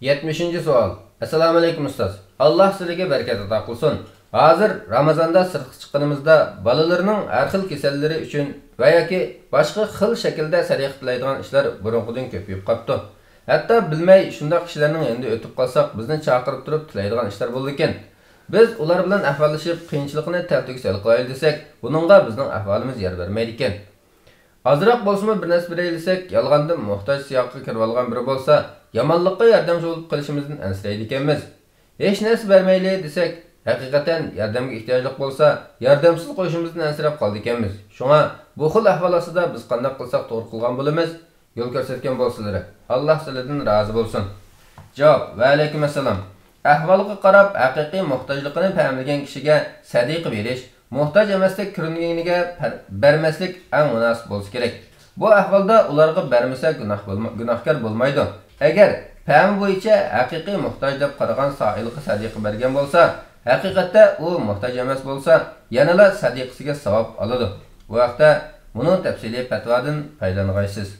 70. savol. Assalomu alaykum ustoz. Alloh sizlarga barakat ato qilsin. Hozir Ramazonda sirtqa chiqqanimizda bolalarning har xil kasallari uchun va yoki boshqa xil shaklda sariq qilaydigan ishlar burunqidan ko'payib qopti. Hatto bilmay shunday kishilarning endi o'tib qolsak, bizni chaqirib turib tilaydigan ishlar bo'ldi ekan. Biz ular bilan ahvollashib, qiyinchilikni taltiga sal qo'yaylik desak, buningga bizning ahvolimiz yer bermaydi ekan. Azroq bo'lsa bir narsa beraylik, yolg'ondan muhtoj siyoqqa kirib olgan biri bo'lsa, yomonlikqa yordamchi bo'lib qilishimizdan ansiraydi ekanmiz. Hech narsa bermaylik desak, haqiqatan yordamga ehtiyojli bo'lsa, yordamsiz qo'yishimizdan ansirab qoldi ekanmiz. Shunga bu xil ahvol ostida biz qanday qilsak to'g'ri qilgan bo'lamiz? Yo'l ko'rsatgan bo'lsalar, Alloh sizlardan rozi bo'lsin. Javob: Va alaykum assalom. Ahvolga qarab haqiqiy muhtojligini fahmlagan kishiga sadiqa berish, muhtoj emaslik ko'ringaniga bermaslik eng munosib bo'lsa kerak. Bu ahvolda ularga bermasa gunohkor bo'lmaydi. Agar fahm bo'yicha haqiqiy muhtoj deb qaragan soilga sadiqa bergan bo'lsa, haqiqatda u muhtoj emas bo'lsa, yanala sadiqasiga savob oladi. Bu vaqtda buni tafsiliy fatvodan foydalanasiz.